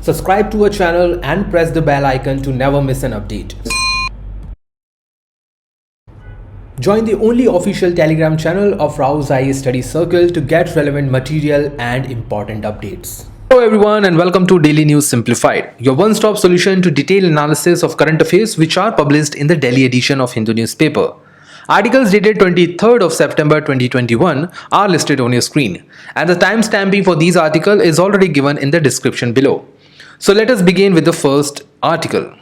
Subscribe to our channel and press the bell icon to never miss an update. Join the only official Telegram channel of Rao's IAS Study Circle to get relevant material and important updates. Hello everyone and welcome to Daily News Simplified, your one-stop solution to detailed analysis of current affairs which are published in the Delhi edition of Hindu newspaper. Articles dated 23rd of September 2021 are listed on your screen, and the timestamping for these articles is already given in the description below. So let us begin with the first article.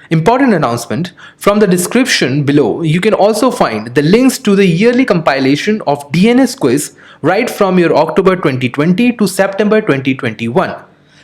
Important announcement: from the description below, you can also find the links to the yearly compilation of DNS quiz right from your October 2020 to September 2021.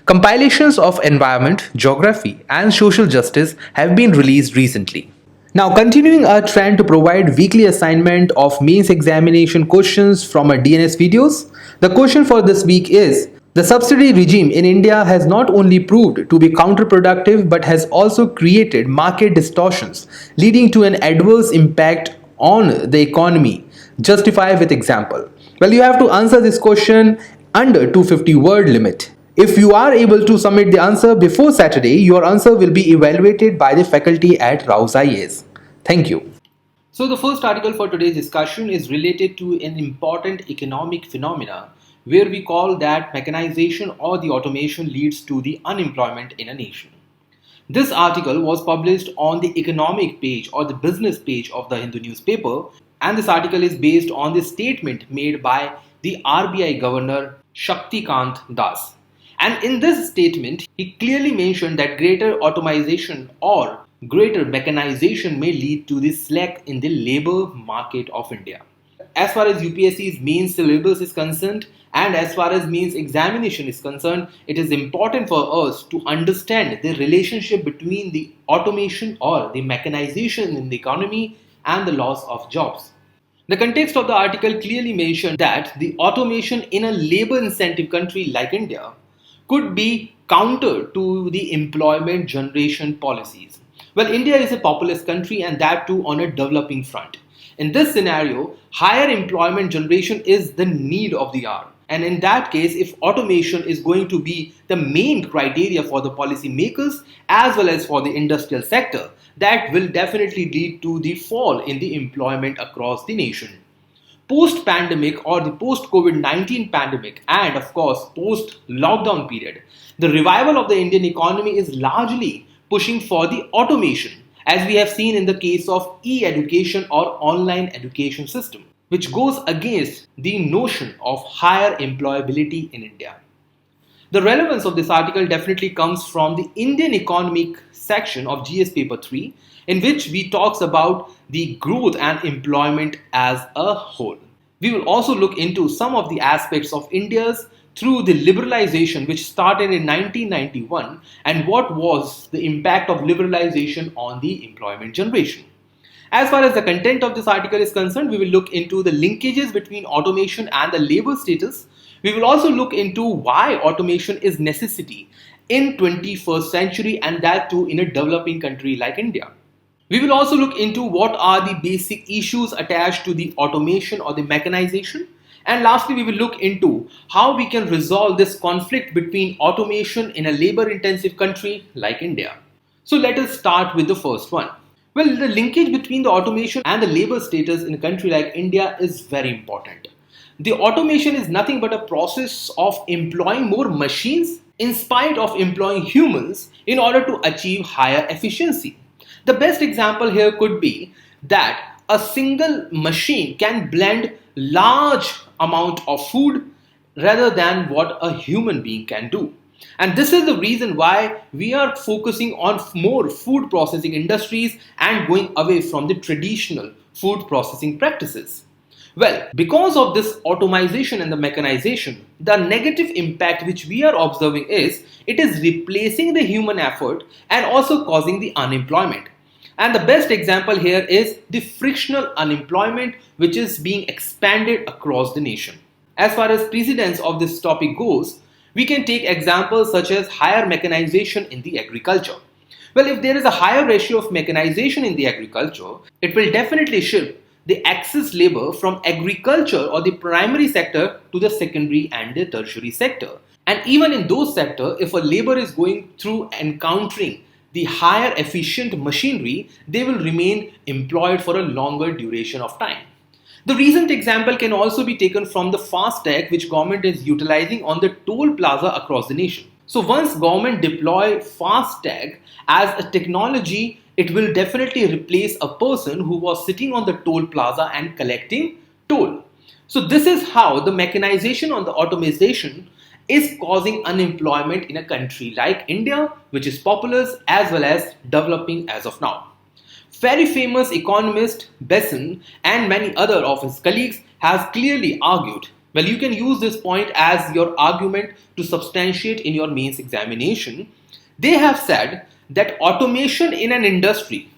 Compilations of environment, geography, and social justice have been released recently. Now, continuing our trend to provide weekly assignment of mains examination questions from our DNS videos, the question for this week is: the subsidy regime in India has not only proved to be counterproductive but has also created market distortions, leading to an adverse impact on the economy. Justify with example. Well, you have to answer this question under 250 word limit. If you are able to submit the answer before Saturday, your answer will be evaluated by the faculty at Rao's IAS. Thank you. So the first article for today's discussion is related to an important economic phenomena where we call that mechanization or the automation leads to the unemployment in a nation. This article was published on the economic page or the business page of the Hindu newspaper, and this article is based on the statement made by the RBI Governor Shaktikant Das. And in this statement, he clearly mentioned that greater automation or greater mechanization may lead to the slack in the labor market of India. As far as UPSC's main syllabus is concerned, and as far as mains examination is concerned, it is important for us to understand the relationship between the automation or the mechanization in the economy and the loss of jobs. The context of the article clearly mentioned that the automation in a labor incentive country like India could be counter to the employment generation policies. Well, India is a populous country, and that too on a developing front. In this scenario, higher employment generation is the need of the hour. And in that case, if automation is going to be the main criteria for the policymakers as well as for the industrial sector, that will definitely lead to the fall in the employment across the nation. Post-pandemic or the post-COVID-19 pandemic and of course post-lockdown period, the revival of the Indian economy is largely pushing for the automation, as we have seen in the case of e-education or online education system, which goes against the notion of higher employability in India. The relevance of this article definitely comes from the Indian economic section of GS paper 3, in which we talks about the growth and employment as a whole. We will also look into some of the aspects of India's through the liberalization which started in 1991 and what was the impact of liberalization on the employment generation. As far as the content of this article is concerned, we will look into the linkages between automation and the labor status. We will also look into why automation is necessity in 21st century, and that too in a developing country like India. We will also look into what are the basic issues attached to the automation or the mechanization. And lastly, we will look into how we can resolve this conflict between automation in a labor-intensive country like India. So let us start with the first one. Well, the linkage between the automation and the labor status in a country like India is very important. The automation is nothing but a process of employing more machines in spite of employing humans in order to achieve higher efficiency. The best example here could be that a single machine can blend large amount of food rather than what a human being can do. And this is the reason why we are focusing on more food processing industries and going away from the traditional food processing practices. Well, because of this automation and the mechanization, the negative impact which we are observing is it is replacing the human effort and also causing the unemployment. And the best example here is the frictional unemployment which is being expanded across the nation. As far as precedence of this topic goes, we can take examples such as higher mechanization in the agriculture. Well, if there is a higher ratio of mechanization in the agriculture, it will definitely shift the excess labor from agriculture or the primary sector to the secondary and the tertiary sector. And even in those sectors, if a labor is going through encountering the higher efficient machinery, they will remain employed for a longer duration of time. The recent example can also be taken from the FASTag which government is utilizing on the toll plaza across the nation. So once government deploy FASTag as a technology, it will definitely replace a person who was sitting on the toll plaza and collecting toll. So this is how the mechanization on the automation is causing unemployment in a country like India, which is populous as well as developing as of now. Very famous economist Besson and many other of his colleagues has clearly argued. Well, you can use this point as your argument to substantiate in your mains examination. They have said that automation in an industry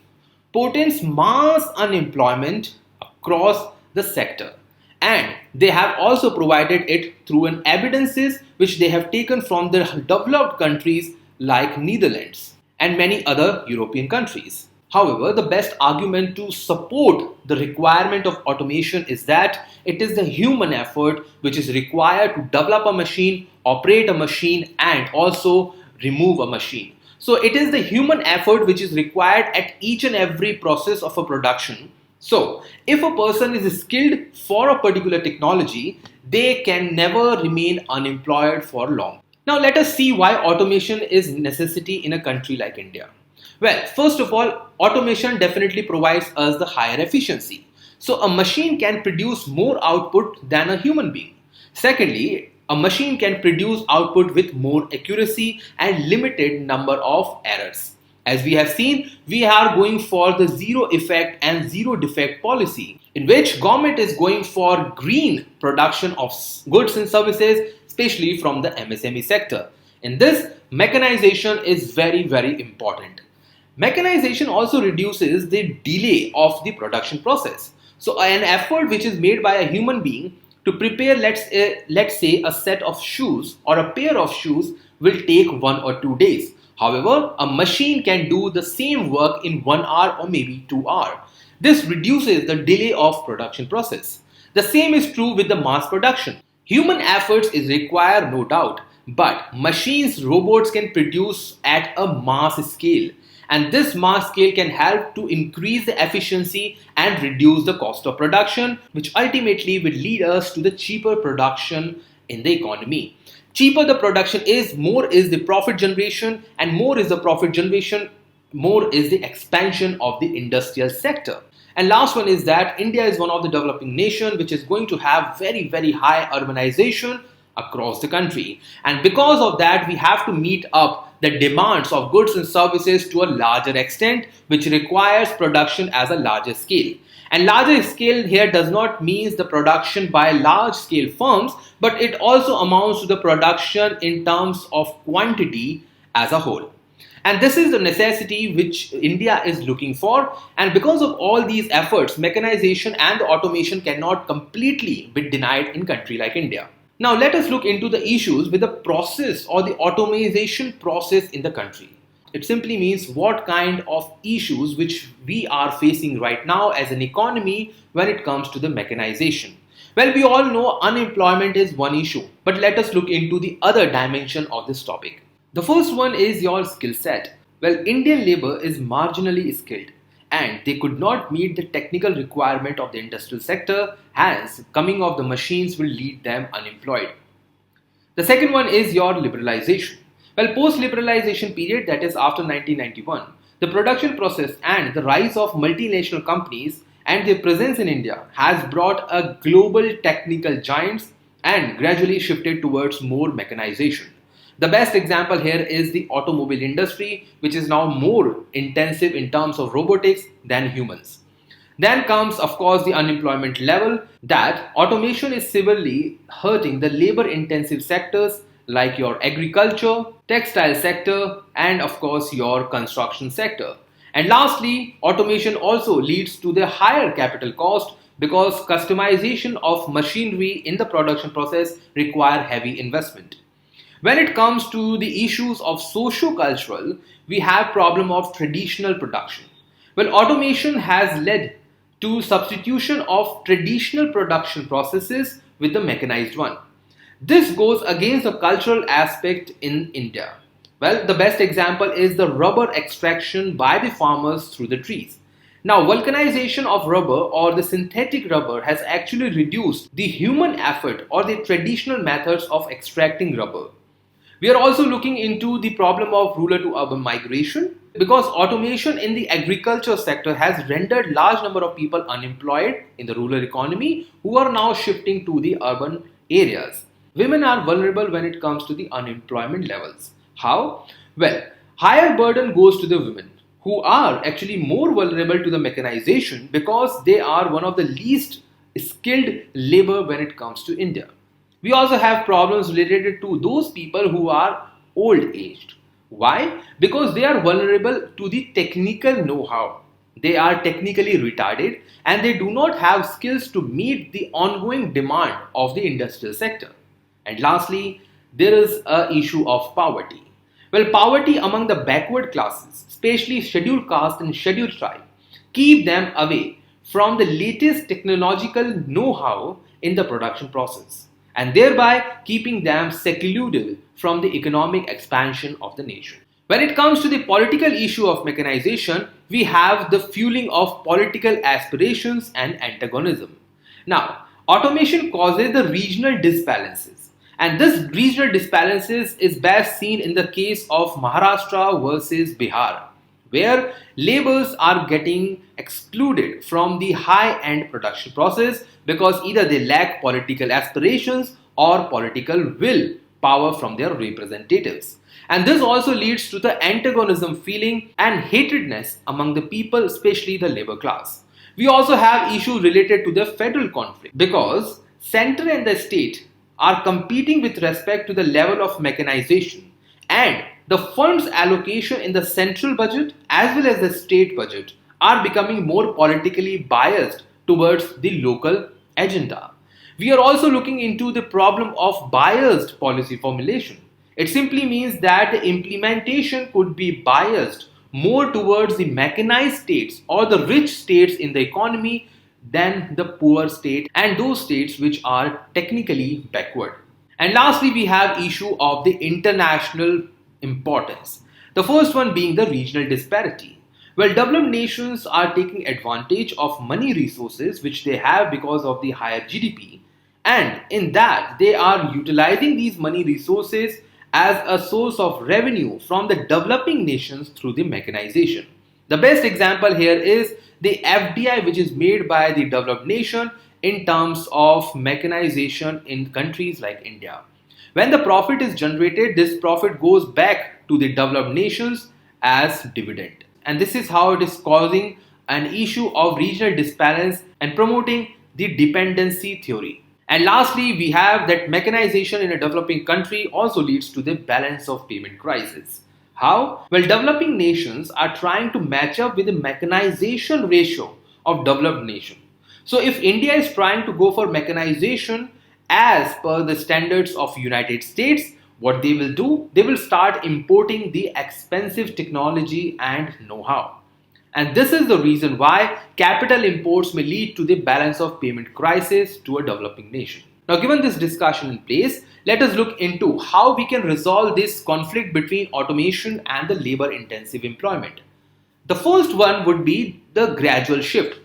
portends mass unemployment across the sector, and they have also provided it through an evidences which they have taken from the developed countries like Netherlands and many other European countries. However, the best argument to support the requirement of automation is that it is the human effort which is required to develop a machine, operate a machine, and also remove a machine. So it is the human effort which is required at each and every process of a production. So if a person is skilled for a particular technology, they can never remain unemployed for long. Now let us see why automation is necessity in a country like India. Well, first of all, automation definitely provides us the higher efficiency. So a machine can produce more output than a human being. Secondly, a machine can produce output with more accuracy and limited number of errors. As we have seen, we are going for the zero effect and zero defect policy, in which government is going for green production of goods and services, especially from the MSME sector. In this, mechanization is very important. Mechanization also reduces the delay of the production process. So an effort which is made by a human being to prepare, let's say a set of shoes or a pair of shoes will take 1 or 2 days. However, a machine can do the same work in 1 hour or maybe 2 hours. This reduces the delay of production process. The same is true with the mass production. Human efforts is required, no doubt, but machines, robots can produce at a mass scale. And this mass scale can help to increase the efficiency and reduce the cost of production, which ultimately will lead us to the cheaper production in the economy. Cheaper the production is, more is the profit generation, and more is the profit generation, more is the expansion of the industrial sector. And last one is that India is one of the developing nation which is going to have very high urbanization across the country. And because of that, we have to meet up the demands of goods and services to a larger extent, which requires production as a larger scale. And larger scale here does not mean the production by large scale firms, but it also amounts to the production in terms of quantity as a whole. And this is the necessity which India is looking for. And because of all these efforts, mechanization and the automation cannot completely be denied in a country like India. Now let us look into the issues with the process or the automation process in the country. It simply means what kind of issues which we are facing right now as an economy when it comes to the mechanization. Well, we all know unemployment is one issue, but let us look into the other dimension of this topic. The first one is your skill set. Well, Indian labor is marginally skilled and they could not meet the technical requirement of the industrial sector, hence coming of the machines will lead them unemployed. The second one is your liberalization. Well, post-liberalization period, that is after 1991, the production process and the rise of multinational companies and their presence in India has brought a global technical giants and gradually shifted towards more mechanization. The best example here is the automobile industry, which is now more intensive in terms of robotics than humans. Then comes, of course, the unemployment level, that automation is severely hurting the labor-intensive sectors like your agriculture, textile sector, and of course your construction sector. And lastly, automation also leads to the higher capital cost because customization of machinery in the production process require heavy investment. When it comes to the issues of socio-cultural, we have problem of traditional production. Well, automation has led to substitution of traditional production processes with the mechanized one. This goes against the cultural aspect in India. Well, the best example is the rubber extraction by the farmers through the trees. Now, vulcanization of rubber or the synthetic rubber has actually reduced the human effort or the traditional methods of extracting rubber. We are also looking into the problem of rural to urban migration because automation in the agriculture sector has rendered large number of people unemployed in the rural economy who are now shifting to the urban areas. Women are vulnerable when it comes to the unemployment levels. How? Well, higher burden goes to the women who are actually more vulnerable to the mechanization because they are one of the least skilled labor when it comes to India. We also have problems related to those people who are old aged. Why? Because they are vulnerable to the technical know how. They are technically retarded and they do not have skills to meet the ongoing demand of the industrial sector. And lastly, there is a issue of poverty. Well, poverty among the backward classes, especially scheduled caste and scheduled tribe, keep them away from the latest technological know-how in the production process and thereby keeping them secluded from the economic expansion of the nation. When it comes to the political issue of mechanization, we have the fueling of political aspirations and antagonism. Now, automation causes the regional disbalances, and this regional disbalances is best seen in the case of Maharashtra versus Bihar, where laborers are getting excluded from the high-end production process because either they lack political aspirations or political will power from their representatives. And this also leads to the antagonism feeling and hatredness among the people, especially the labor class. We also have issues related to the federal conflict because center and the state are competing with respect to the level of mechanization, and the funds allocation in the central budget as well as the state budget are becoming more politically biased towards the local agenda. We are also looking into the problem of biased policy formulation. It simply means that the implementation could be biased more towards the mechanized states or the rich states in the economy than the poor state and those states which are technically backward. And lastly, we have issue of the international importance. The first one being the regional disparity. Well, developed nations are taking advantage of money resources which they have because of the higher GDP, and in that they are utilizing these money resources as a source of revenue from the developing nations through the mechanization. The best example here is the FDI which is made by the developed nation in terms of mechanization in countries like India. When the profit is generated, this profit goes back to the developed nations as dividend. And this is how it is causing an issue of regional disbalance and promoting the dependency theory. And lastly, we have that mechanization in a developing country also leads to the balance of payment crisis. How? Well, developing nations are trying to match up with the mechanization ratio of developed nation. So if India is trying to go for mechanization as per the standards of United States, what they will do? They will start importing the expensive technology and know-how. And this is the reason why capital imports may lead to the balance of payment crisis to a developing nation. Now, given this discussion in place, let us look into how we can resolve this conflict between automation and the labor-intensive employment. The first one would be the gradual shift.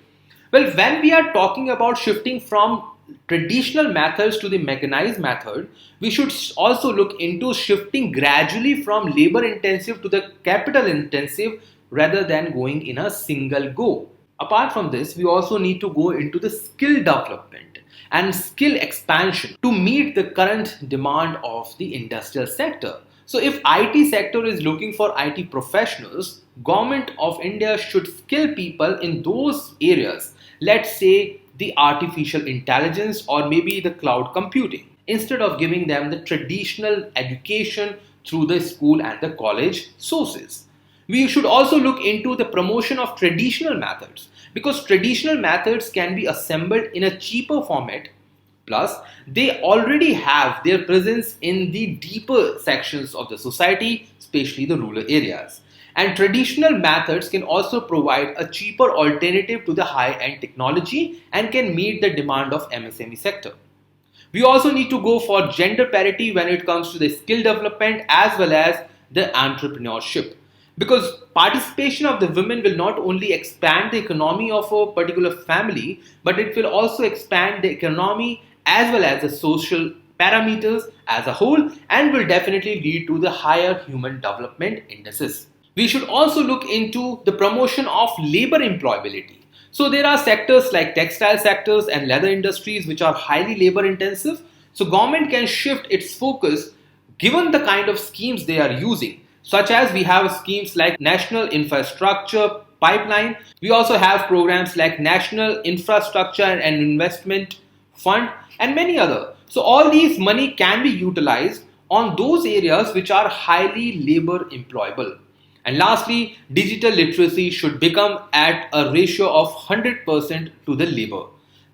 Well, when we are talking about shifting from traditional methods to the mechanized method, we should also look into shifting gradually from labor-intensive to the capital-intensive rather than going in a single go. Apart from this, we also need to go into the skill development and skill expansion to meet the current demand of the industrial sector. So if IT sector is looking for IT professionals, Government of India should skill people in those areas, let's say the artificial intelligence or maybe the cloud computing, instead of giving them the traditional education through the school and the college sources. We should also look into the promotion of traditional methods because traditional methods can be assembled in a cheaper format. Plus, they already have their presence in the deeper sections of the society, especially the rural areas. And traditional methods can also provide a cheaper alternative to the high-end technology and can meet the demand of MSME sector. We also need to go for gender parity when it comes to the skill development as well as the entrepreneurship. Because participation of the women will not only expand the economy of a particular family, but it will also expand the economy as well as the social parameters as a whole and will definitely lead to the higher human development indices. We should also look into the promotion of labor employability. So there are sectors like textile sectors and leather industries which are highly labor intensive. So government can shift its focus given the kind of schemes they are using, such as we have schemes like National Infrastructure Pipeline. We also have programs like National Infrastructure and Investment Fund and many other. So all these money can be utilized on those areas which are highly labor employable. And lastly, digital literacy should become at a ratio of 100% to the labor.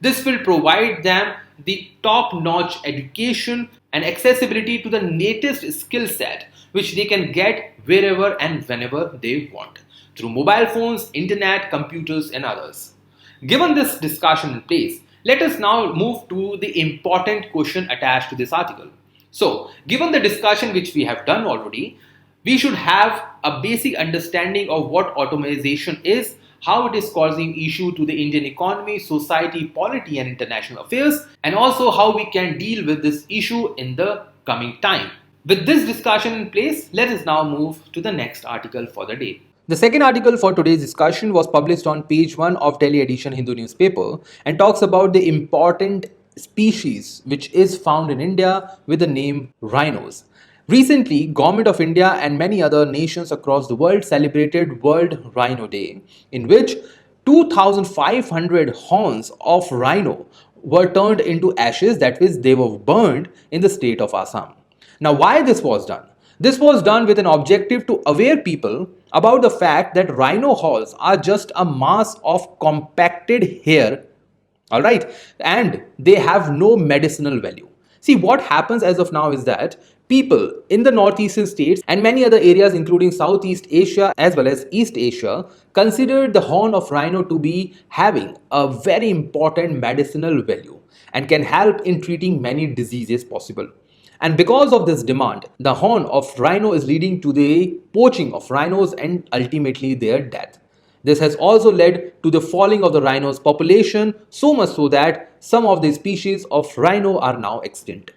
This will provide them the top-notch education and accessibility to the latest skill set which they can get wherever and whenever they want through mobile phones, internet, computers and others. Given this discussion in place, let us now move to the important question attached to this article. So, given the discussion which we have done already, we should have a basic understanding of what automation is, how it is causing issue to the Indian economy, society, polity and international affairs, and also how we can deal with this issue in the coming time. With this discussion in place, let us now move to the next article for the day. The second article for today's discussion was published on page 1 of Delhi edition Hindu newspaper and talks about the important species which is found in India with the name rhinos. Recently, Government of India and many other nations across the world celebrated World Rhino Day, in which 2,500 horns of rhino were turned into ashes, that is, they were burned in the state of Assam. Now, why this was done? This was done with an objective to aware people about the fact that rhino horns are just a mass of compacted hair, alright, and they have no medicinal value. See, what happens as of now is that people in the northeastern states and many other areas including Southeast Asia as well as East Asia consider the horn of rhino to be having a very important medicinal value and can help in treating many diseases possible. And because of this demand, the horn of rhino is leading to the poaching of rhinos and ultimately their death. This has also led to the falling of the rhino's population, so much so that some of the species of rhino are now extinct.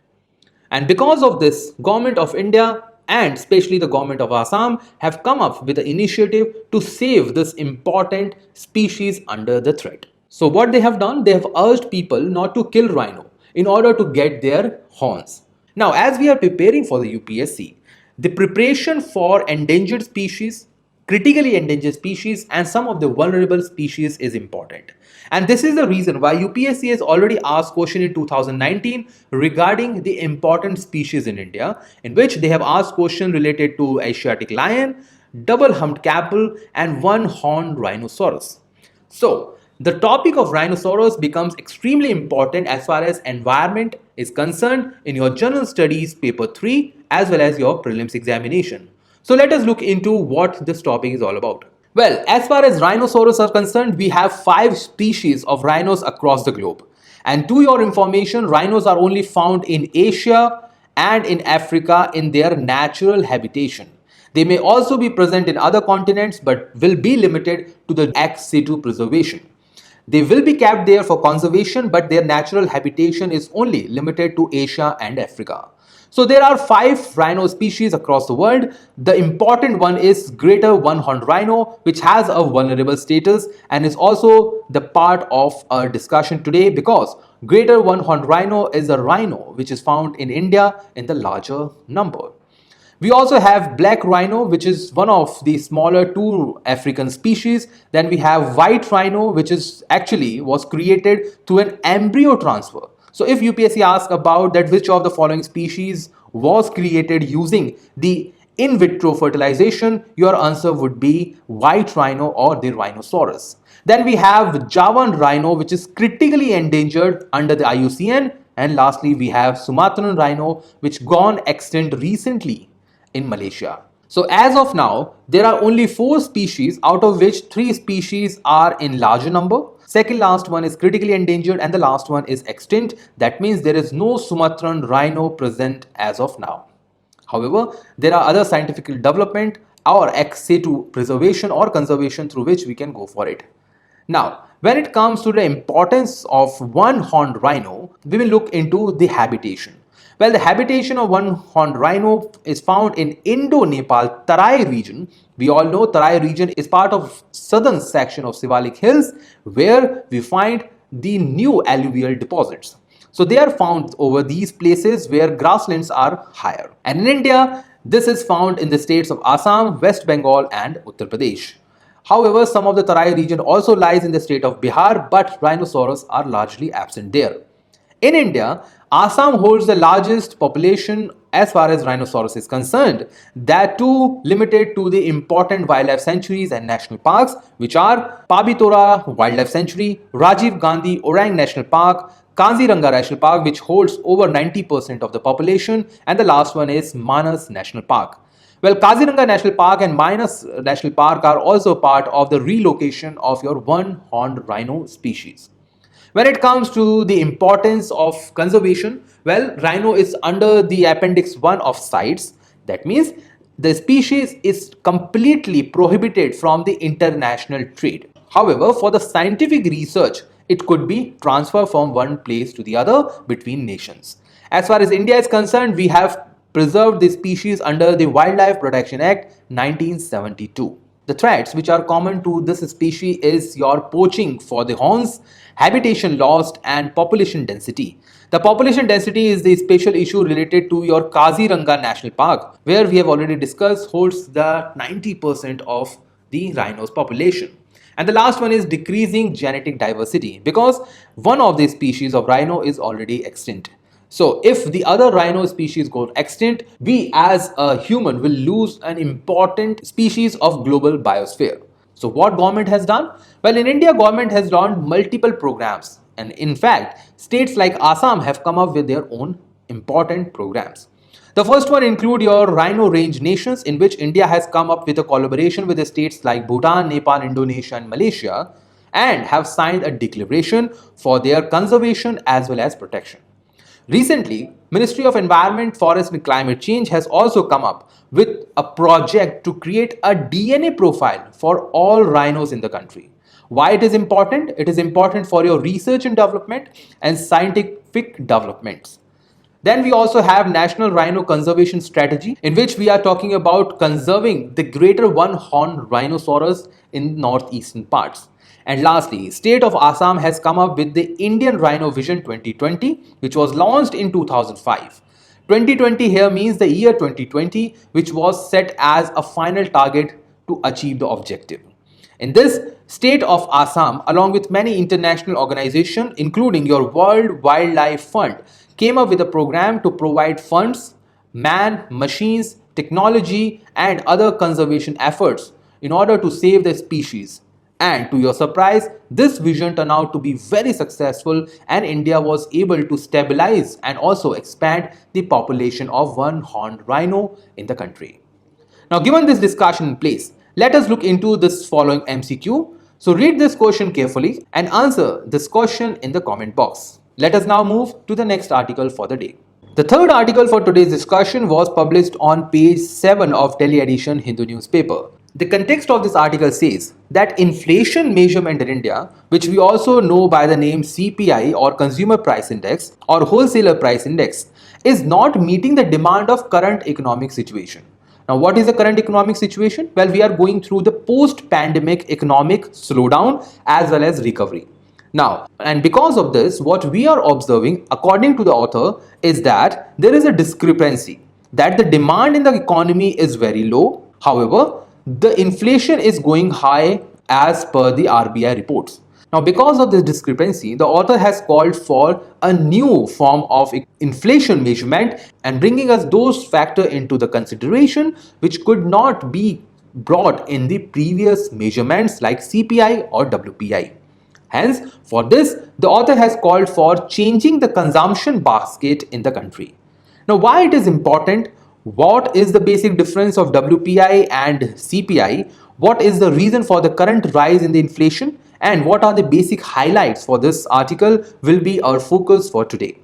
And because of this, Government of India and especially the Government of Assam have come up with an initiative to save this important species under the threat. So what they have done, they have urged people not to kill rhino in order to get their horns. Now, as we are preparing for the UPSC, the preparation for endangered species, critically endangered species and some of the vulnerable species is important. And this is the reason why UPSC has already asked question in 2019 regarding the important species in India, in which they have asked question related to Asiatic lion, double-humped camel and one-horned rhinoceros. So, the topic of rhinoceros becomes extremely important as far as environment is concerned in your general studies paper 3 as well as your prelims examination. So let us look into what this topic is all about. Well, as far as rhinoceros are concerned, we have 5 species of rhinos across the globe. And to your information, rhinos are only found in Asia and in Africa in their natural habitation. They may also be present in other continents but will be limited to the ex situ preservation. They will be kept there for conservation, but their natural habitation is only limited to Asia and Africa. So there are 5 rhino species across the world. The important one is greater one-horned rhino, which has a vulnerable status and is also the part of our discussion today because greater one-horned rhino is a rhino which is found in India in the larger number. We also have black rhino, which is one of the smaller 2 African species. Then we have white rhino, which is actually was created through an embryo transfer. So if UPSC asks about that which of the following species was created using the in vitro fertilization, your answer would be white rhino or the rhinoceros. Then we have Javan rhino, which is critically endangered under the IUCN. And lastly, we have Sumatran rhino, which gone extinct recently in Malaysia. So as of now, there are only 4 species, out of which 3 species are in larger number. Second last one is critically endangered, and the last one is extinct. That means there is no Sumatran rhino present as of now. However, there are other scientific development or ex situ preservation or conservation through which we can go for it. Now, when it comes to the importance of one-horned rhino, we will look into the habitation. Well, the habitation of one-horned rhino is found in Indo-Nepal Tarai region. We all know Tarai region is part of southern section of Sivalik Hills, where we find the new alluvial deposits. So they are found over these places where grasslands are higher. And in India, this is found in the states of Assam, West Bengal and Uttar Pradesh. However, some of the Tarai region also lies in the state of Bihar, but rhinoceros are largely absent there. In India, Assam holds the largest population as far as rhinoceros is concerned, that too limited to the important wildlife sanctuaries and national parks, which are Pabitora Wildlife Sanctuary, Rajiv Gandhi Orang National Park, Kaziranga National Park, which holds over 90% of the population, and the last one is Manas National Park. Well, Kaziranga National Park and Manas National Park are also part of the relocation of your one-horned rhino species. When it comes to the importance of conservation, well, rhino is under the Appendix 1 of CITES. That means the species is completely prohibited from the international trade. However, for the scientific research, it could be transferred from one place to the other between nations. As far as India is concerned, we have preserved this species under the Wildlife Protection Act 1972. The threats which are common to this species is your poaching for the horns, habitation lost and population density. The population density is the special issue related to your Kaziranga National Park, where we have already discussed holds the 90% of the rhinos population. And the last one is decreasing genetic diversity, because one of the species of rhino is already extinct. So if the other rhino species go extinct, we as a human will lose an important species of global biosphere. So what government has done? Well, in India, government has launched multiple programs, and in fact, states like Assam have come up with their own important programs. The first one include your rhino range nations, in which India has come up with a collaboration with the states like Bhutan, Nepal, Indonesia and Malaysia, and have signed a declaration for their conservation as well as protection. Recently, Ministry of Environment, Forest and Climate Change has also come up with a project to create a DNA profile for all rhinos in the country. Why it is important? It is important for your research and development and scientific developments. Then we also have National Rhino Conservation Strategy, in which we are talking about conserving the greater one-horned rhinoceros in northeastern parts. And lastly, state of Assam has come up with the Indian Rhino Vision 2020, which was launched in 2005. 2020 here means the year 2020, which was set as a final target to achieve the objective. In this, state of Assam, along with many international organizations, including your World Wildlife Fund, came up with a program to provide funds, man, machines, technology, and other conservation efforts in order to save the species. And to your surprise, this vision turned out to be very successful, and India was able to stabilize and also expand the population of one-horned rhino in the country. Now, given this discussion in place, let us look into this following MCQ. So read this question carefully and answer this question in the comment box. Let us now move to the next article for the day. The third article for today's discussion was published on page 7 of Delhi edition Hindu newspaper. The context of this article says that inflation measurement in India, which we also know by the name CPI or Consumer Price Index or Wholesaler Price Index, is not meeting the demand of current economic situation. Now, what is the current economic situation? Well, we are going through the post-pandemic economic slowdown as well as recovery. Now, and because of this, what we are observing, according to the author, is that there is a discrepancy, that the demand in the economy is very low. However, the inflation is going high as per the RBI reports. Now, because of this discrepancy, the author has called for a new form of inflation measurement and bringing us those factors into the consideration which could not be brought in the previous measurements like CPI or WPI. Hence, for this, the author has called for changing the consumption basket in the country. Now, why it is important? What is the basic difference of WPI and CPI? what is the reason for the current rise in the inflation, and what are the basic highlights for this article will be our focus for today.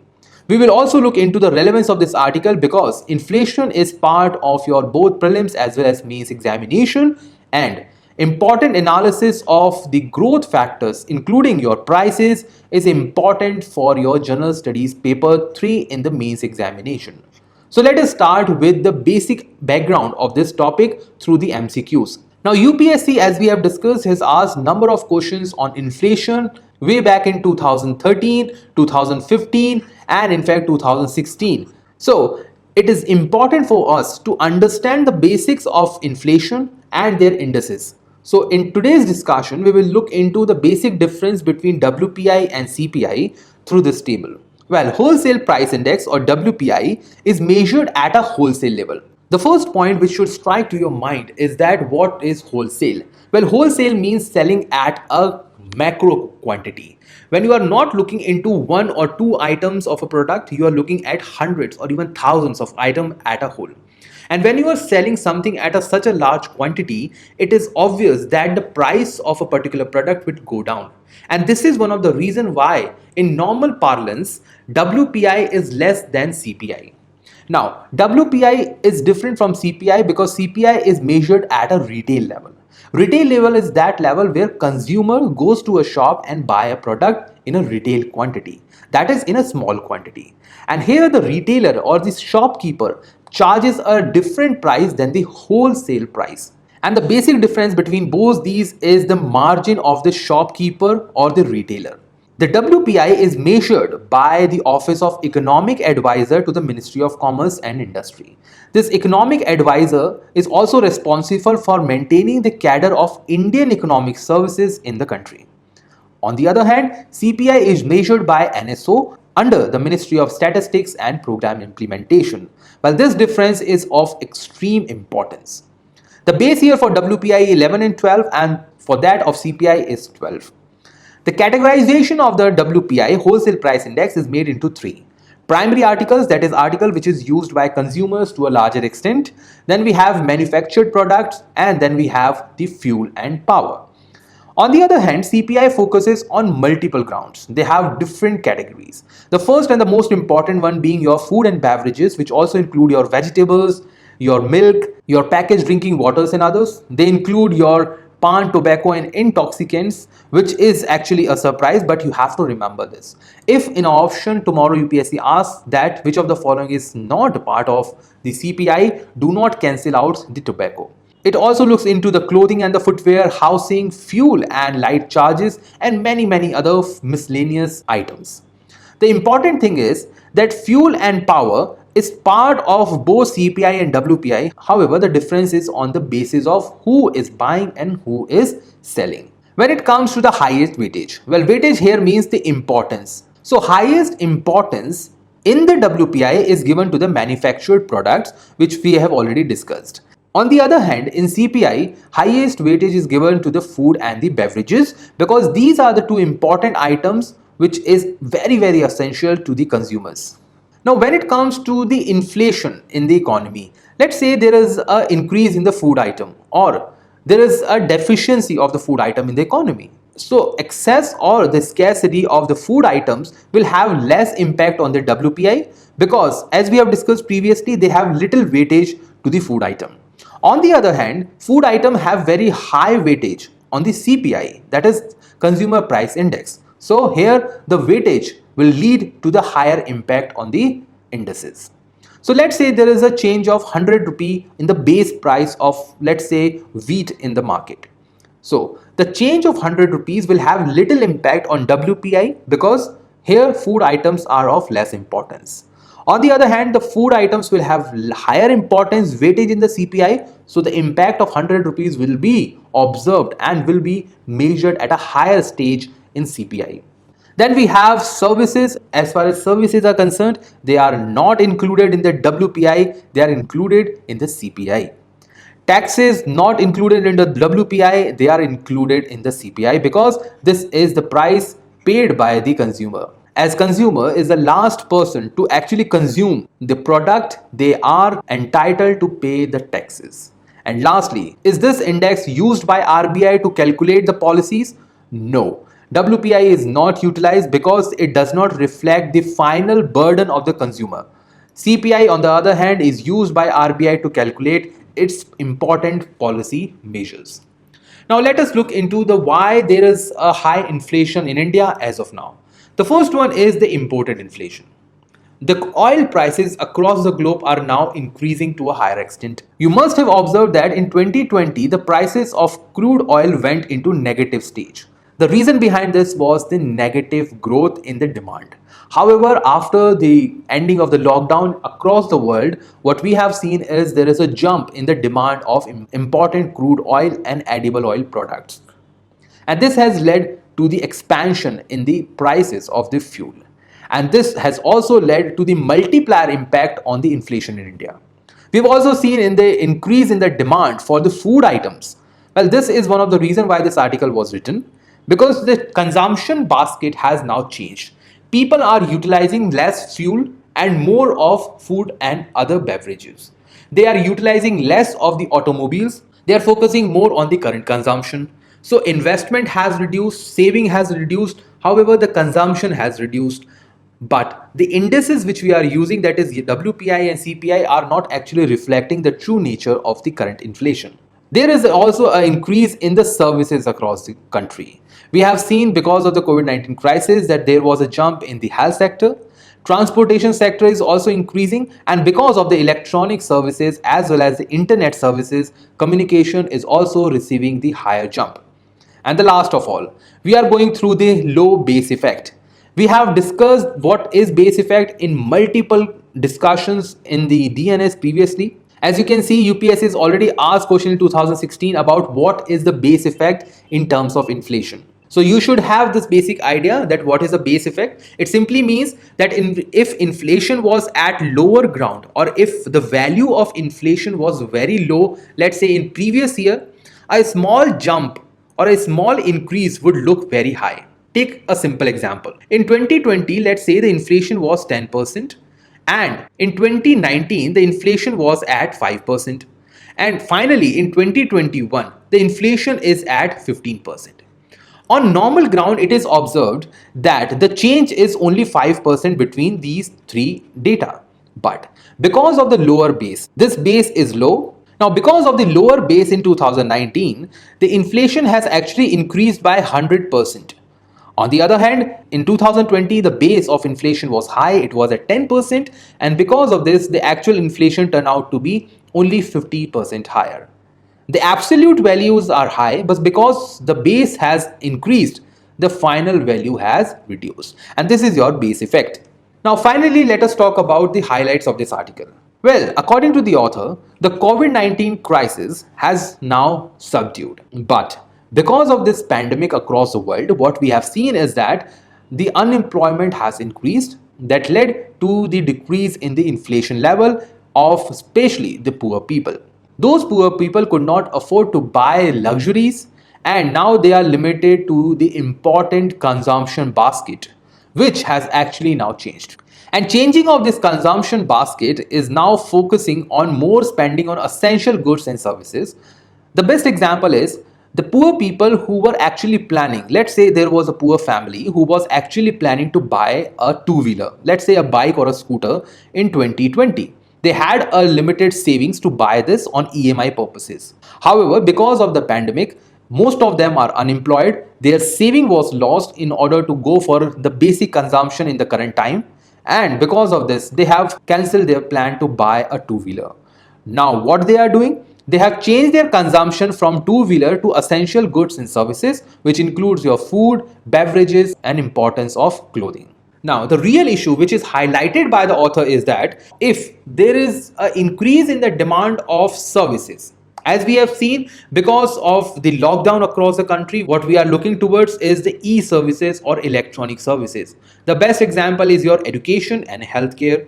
We will also look into the relevance of this article because inflation is part of your both prelims as well as mains examination, and important analysis of the growth factors including your prices is important for your general studies paper 3 in the mains examination. So let us start with the basic background of this topic through the MCQs. Now UPSC, as we have discussed, has asked number of questions on inflation way back in 2013, 2015 and in fact 2016. So it is important for us to understand the basics of inflation and their indices. So in today's discussion, we will look into the basic difference between WPI and CPI through this table. Well, wholesale price index or WPI is measured at a wholesale level. The first point which should strike to your mind is that what is wholesale? Well, wholesale means selling at a macro quantity. When you are not looking into one or two items of a product, you are looking at hundreds or even thousands of items at a whole. And when you are selling something at such a large quantity, it is obvious that the price of a particular product would go down. And this is one of the reasons why in normal parlance, WPI is less than CPI. Now, WPI is different from CPI because CPI is measured at a retail level. Retail level is that level where consumer goes to a shop and buy a product in a retail quantity, that is in a small quantity. And here the retailer or the shopkeeper charges a different price than the wholesale price. And the basic difference between both these is the margin of the shopkeeper or the retailer. The WPI is measured by the Office of Economic Advisor to the Ministry of Commerce and Industry. This economic advisor is also responsible for maintaining the cadre of Indian economic services in the country. On the other hand, CPI is measured by NSO under the Ministry of Statistics and Program Implementation. While this difference is of extreme importance. The base year for WPI 11 and 12 and for that of CPI is 12. The categorization of the WPI wholesale price index is made into three. Primary articles, that is article which is used by consumers to a larger extent. Then we have manufactured products and then we have the fuel and power. On the other hand, CPI focuses on multiple grounds. They have different categories. The first and the most important one being your food and beverages, which also include your vegetables, your milk, your packaged drinking waters and others. They include your pan, tobacco and intoxicants, which is actually a surprise, but you have to remember this. If in an option tomorrow UPSC asks that which of the following is not part of the CPI, do not cancel out the tobacco. It also looks into the clothing and the footwear, housing, fuel and light charges and many other miscellaneous items. The important thing is that fuel and power is part of both CPI and WPI. However, the difference is on the basis of who is buying and who is selling. When it comes to the highest weightage, well, weightage here means the importance. So highest importance in the WPI is given to the manufactured products, which we have already discussed. On the other hand, in CPI, highest weightage is given to the food and the beverages because these are the two important items which is very essential to the consumers. Now, when it comes to the inflation in the economy, let's say there is an increase in the food item or there is a deficiency of the food item in the economy. So, excess or the scarcity of the food items will have less impact on the WPI because as we have discussed previously, they have little weightage to the food item. On the other hand, food items have very high weightage on the CPI, that is Consumer Price Index. So here the weightage will lead to the higher impact on the indices. So let's say there is a change of 100 rupee in the base price of, let's say, wheat in the market. So the change of 100 rupees will have little impact on WPI because here food items are of less importance. On the other hand, the food items will have higher importance weightage in the CPI, so the impact of 100 rupees will be observed and will be measured at a higher stage in CPI. Then we have services. As far as services are concerned, they are not included in the WPI, they are included in the CPI. Taxes not included in the WPI, they are included in the CPI because this is the price paid by the consumer. As consumer is the last person to actually consume the product, they are entitled to pay the taxes. And lastly, is this index used by RBI to calculate the policies? No. WPI is not utilized because it does not reflect the final burden of the consumer. CPI, on the other hand, is used by RBI to calculate its important policy measures. Now let us look into the why there is a high inflation in India as of now. The first one is the imported inflation. The oil prices across the globe are now increasing to a higher extent. You must have observed that in 2020, the prices of crude oil went into negative stage. The reason behind this was the negative growth in the demand. However, after the ending of the lockdown across the world, what we have seen is there is a jump in the demand of important crude oil and edible oil products. And this has led to the expansion in the prices of the fuel. And this has also led to the multiplier impact on the inflation in India. We've also seen in the increase in the demand for the food items. Well, this is one of the reasons why this article was written, because the consumption basket has now changed. People are utilizing less fuel and more of food and other beverages. They are utilizing less of the automobiles. They are focusing more on the current consumption. So investment has reduced, saving has reduced, however, the consumption has reduced. But the indices which we are using, that is WPI and CPI, are not actually reflecting the true nature of the current inflation. There is also an increase in the services across the country. We have seen because of the COVID-19 crisis that there was a jump in the health sector. Transportation sector is also increasing, and because of the electronic services as well as the internet services, communication is also receiving the higher jump. And the last of all, we are going through the low base effect. We have discussed what is base effect in multiple discussions in the DNS previously. As you can see, UPSC has already asked question in 2016 about what is the base effect in terms of inflation. So you should have this basic idea that what is a base effect. It simply means that if inflation was at lower ground, or if the value of inflation was very low, let's say in previous year, a small jump or a small increase would look very high. Take a simple example. In 2020, let's say the inflation was 10%, and in 2019, the inflation was at 5%. And finally, in 2021, the inflation is at 15%. On normal ground, it is observed that the change is only 5% between these three data. But because of the lower base, this base is low. Now, because of the lower base in 2019, the inflation has actually increased by 100%. On the other hand, in 2020, the base of inflation was high, it was at 10%, and because of this, the actual inflation turned out to be only 50% higher. The absolute values are high, but because the base has increased, the final value has reduced. And this is your base effect. Now, finally, let us talk about the highlights of this article. Well, according to the author, the COVID-19 crisis has now subdued, but because of this pandemic across the world, what we have seen is that the unemployment has increased. That led to the decrease in the inflation level of especially the poor people. Those poor people could not afford to buy luxuries, and now they are limited to the important consumption basket, which has actually now changed. And changing of this consumption basket is now focusing on more spending on essential goods and services. The best example is the poor people who were actually planning. Let's say there was a poor family who was actually planning to buy a two-wheeler, let's say a bike or a scooter in 2020. They had a limited savings to buy this on EMI purposes. However, because of the pandemic, most of them are unemployed. Their saving was lost in order to go for the basic consumption in the current time. And because of this, they have cancelled their plan to buy a two-wheeler. Now, what they are doing? They have changed their consumption from two-wheeler to essential goods and services, which includes your food, beverages, and importance of clothing. Now, the real issue which is highlighted by the author is that if there is an increase in the demand of services, as we have seen, because of the lockdown across the country, what we are looking towards is the e-services or electronic services. The best example is your education and healthcare.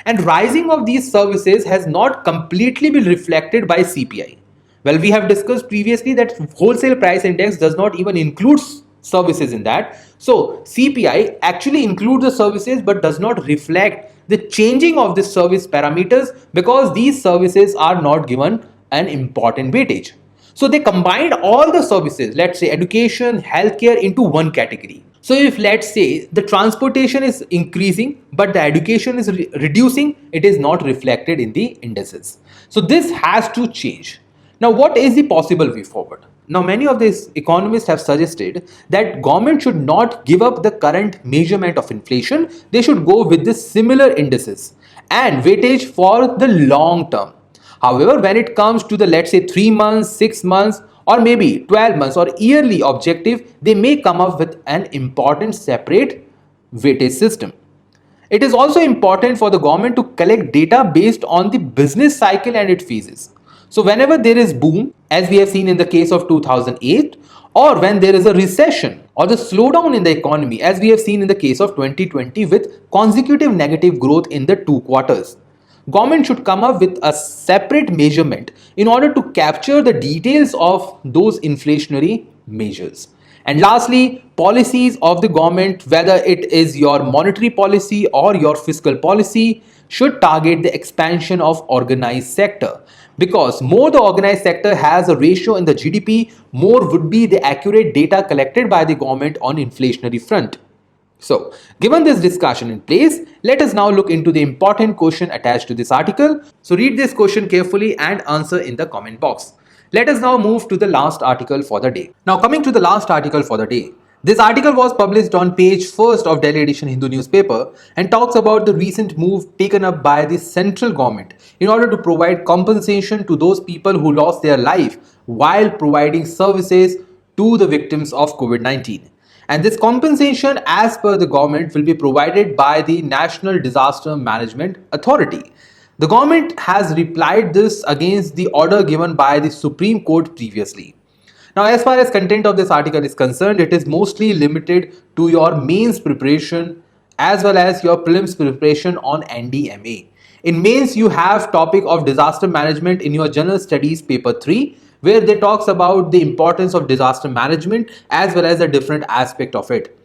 And rising of these services has not completely been reflected by CPI. Well, we have discussed previously that wholesale price index does not even include services in that. So CPI actually includes the services but does not reflect the changing of the service parameters, because these services are not given an important weightage. So they combined all the services, let's say education, healthcare, into one category. So if let's say the transportation is increasing but the education is reducing, it is not reflected in the indices. So this has to change. Now, what is the possible way forward? Now, many of these economists have suggested that government should not give up the current measurement of inflation. They should go with the similar indices and weightage for the long term. However, when it comes to the, let's say, 3 months, 6 months, or maybe 12 months or yearly objective, they may come up with an important separate weightage system. It is also important for the government to collect data based on the business cycle and its phases. So whenever there is boom, as we have seen in the case of 2008, or when there is a recession or the slowdown in the economy, as we have seen in the case of 2020 with consecutive negative growth in the 2 quarters, government should come up with a separate measurement in order to capture the details of those inflationary measures. And lastly, policies of the government, whether it is your monetary policy or your fiscal policy, should target the expansion of organized sector, because more the organized sector has a ratio in the GDP, more would be the accurate data collected by the government on inflationary front. So, given this discussion in place, let us now look into the important question attached to this article. So, read this question carefully and answer in the comment box. Let us now move to the last article for the day. Now, coming to the last article for the day. This article was published on page 1st of Delhi Edition Hindu newspaper and talks about the recent move taken up by the central government in order to provide compensation to those people who lost their life while providing services to the victims of COVID-19. And this compensation, as per the government, will be provided by the National Disaster Management Authority. The government has replied this against the order given by the Supreme Court previously. Now, as far as content of this article is concerned, it is mostly limited to your mains preparation as well as your prelims preparation on NDMA. In mains, you have topic of disaster management in your general studies paper 3, where they talks about the importance of disaster management as well as a different aspect of it.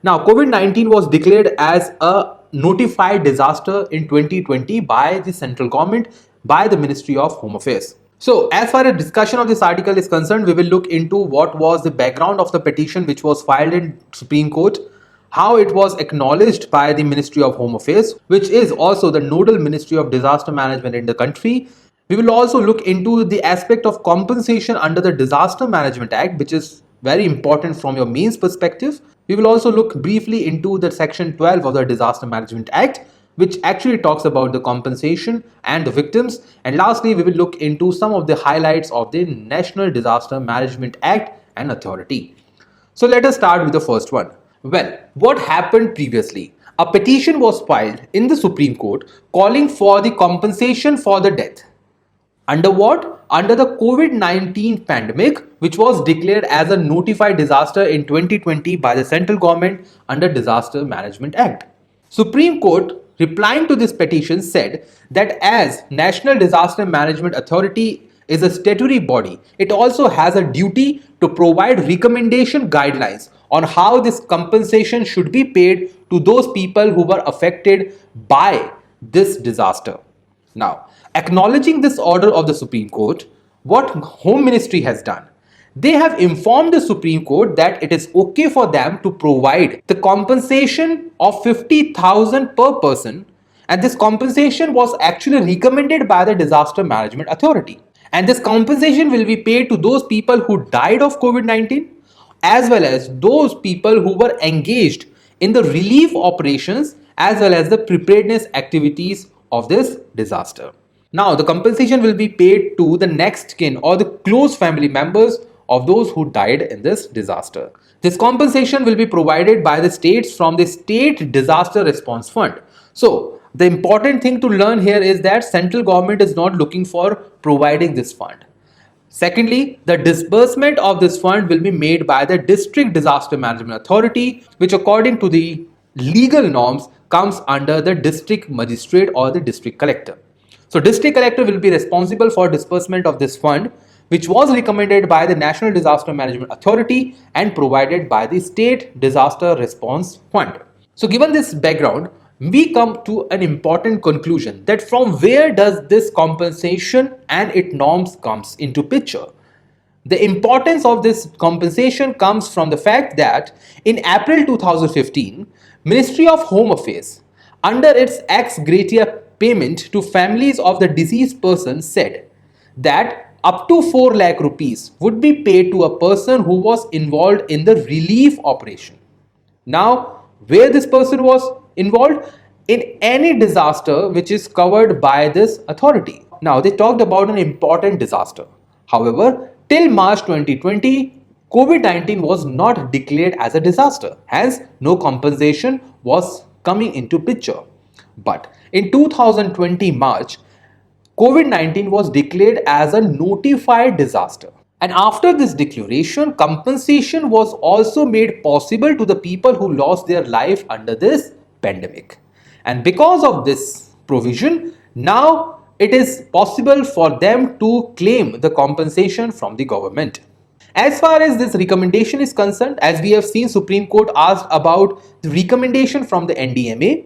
Now, COVID-19 was declared as a notified disaster in 2020 by the central government, by the Ministry of Home Affairs. So, as far as discussion of this article is concerned, we will look into what was the background of the petition which was filed in Supreme Court, how it was acknowledged by the Ministry of Home Affairs, which is also the nodal Ministry of Disaster Management in the country. We will also look into the aspect of compensation under the Disaster Management Act, which is very important from your mains perspective. We will also look briefly into the section 12 of the Disaster Management Act, which actually talks about the compensation and the victims. And lastly, we will look into some of the highlights of the National Disaster Management Act and Authority. So let us start with the first one. Well, what happened previously? A petition was filed in the Supreme Court calling for the compensation for the death. Under what? Under the COVID-19 pandemic, which was declared as a notified disaster in 2020 by the central government under Disaster Management Act. Supreme Court, replying to this petition, said that as National Disaster Management Authority is a statutory body, it also has a duty to provide recommendation guidelines on how this compensation should be paid to those people who were affected by this disaster. Now, acknowledging this order of the Supreme Court, what Home Ministry has done? They have informed the Supreme Court that it is okay for them to provide the compensation of 50,000 per person, and this compensation was actually recommended by the Disaster Management Authority. And this compensation will be paid to those people who died of COVID-19 as well as those people who were engaged in the relief operations as well as the preparedness activities of this disaster. Now, the compensation will be paid to the next kin or the close family members of those who died in this disaster. This compensation will be provided by the states from the State Disaster Response Fund. So, the important thing to learn here is that central government is not looking for providing this fund. Secondly, the disbursement of this fund will be made by the District Disaster Management Authority, which according to the legal norms comes under the district magistrate or the district collector. So district collector will be responsible for disbursement of this fund, which was recommended by the National Disaster Management Authority and provided by the State Disaster Response Fund. So given this background, we come to an important conclusion that from where does this compensation and its norms comes into picture. The importance of this compensation comes from the fact that in April 2015, Ministry of Home Affairs, under its ex gratia payment to families of the deceased person, said that up to 4 lakh rupees would be paid to a person who was involved in the relief operation. Now, where this person was involved? In any disaster which is covered by this authority. Now, they talked about an important disaster. However, till March 2020, COVID-19 was not declared as a disaster. Hence, no compensation was coming into picture. But in 2020 March, COVID-19 was declared as a notified disaster. And after this declaration, compensation was also made possible to the people who lost their life under this pandemic. And because of this provision, now it is possible for them to claim the compensation from the government. As far as this recommendation is concerned, as we have seen, Supreme Court asked about the recommendation from the NDMA.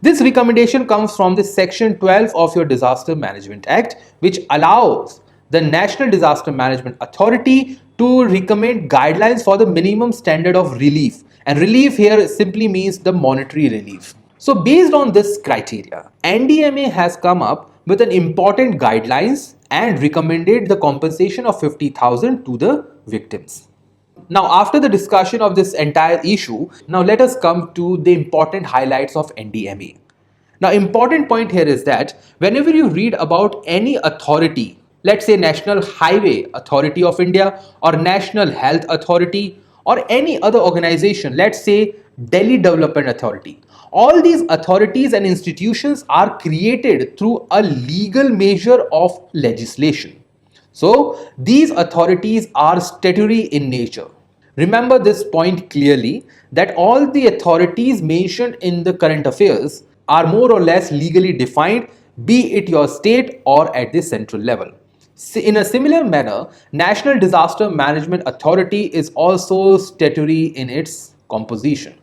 This recommendation comes from the Section 12 of your Disaster Management Act, which allows the National Disaster Management Authority to recommend guidelines for the minimum standard of relief. And relief here simply means the monetary relief. So based on this criteria, NDMA has come up with an important guidelines and recommended the compensation of 50,000 to the victims. Now, after the discussion of this entire issue, now let us come to the important highlights of NDMA. Now, important point here is that whenever you read about any authority, let's say National Highway Authority of India or National Health Authority or any other organization, let's say Delhi Development Authority, all these authorities and institutions are created through a legal measure of legislation. So, these authorities are statutory in nature. Remember this point clearly, that all the authorities mentioned in the current affairs are more or less legally defined, be it your state or at the central level. In a similar manner, National Disaster Management Authority is also statutory in its composition.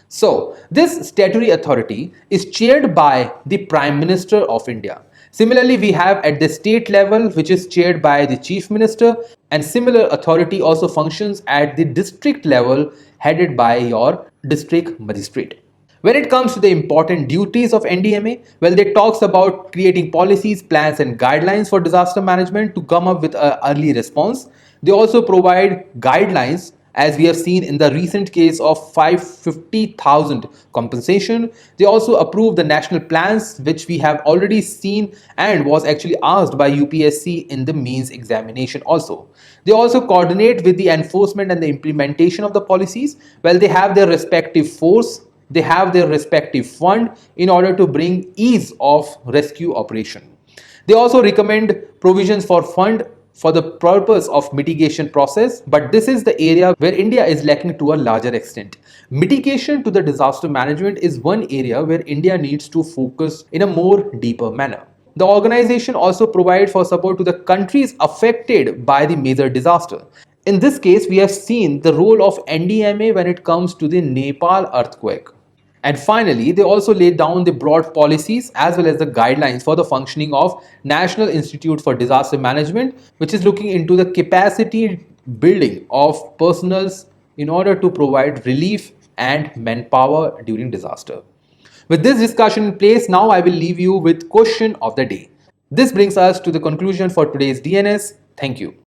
So, this statutory authority is chaired by the Prime Minister of India. Similarly, we have at the state level, which is chaired by the Chief Minister, and similar authority also functions at the district level, headed by your district magistrate. When it comes to the important duties of NDMA, well, they talks about creating policies, plans and guidelines for disaster management to come up with an early response. They also provide guidelines, as we have seen in the recent case of 550,000 compensation. They also approve the national plans, which we have already seen and was actually asked by UPSC in the mains examination also. They also coordinate with the enforcement and the implementation of the policies. Well, they have their respective force, they have their respective fund in order to bring ease of rescue operation. They also recommend provisions for fund for the purpose of mitigation process, but this is the area where India is lacking to a larger extent. Mitigation to the disaster management is one area where India needs to focus in a more deeper manner. The organization also provides for support to the countries affected by the major disaster. In this case, we have seen the role of NDMA when it comes to the Nepal earthquake. And finally, they also laid down the broad policies as well as the guidelines for the functioning of National Institute for Disaster Management, which is looking into the capacity building of personals in order to provide relief and manpower during disaster. With this discussion in place, now I will leave you with question of the day. This brings us to the conclusion for today's DNS. Thank you.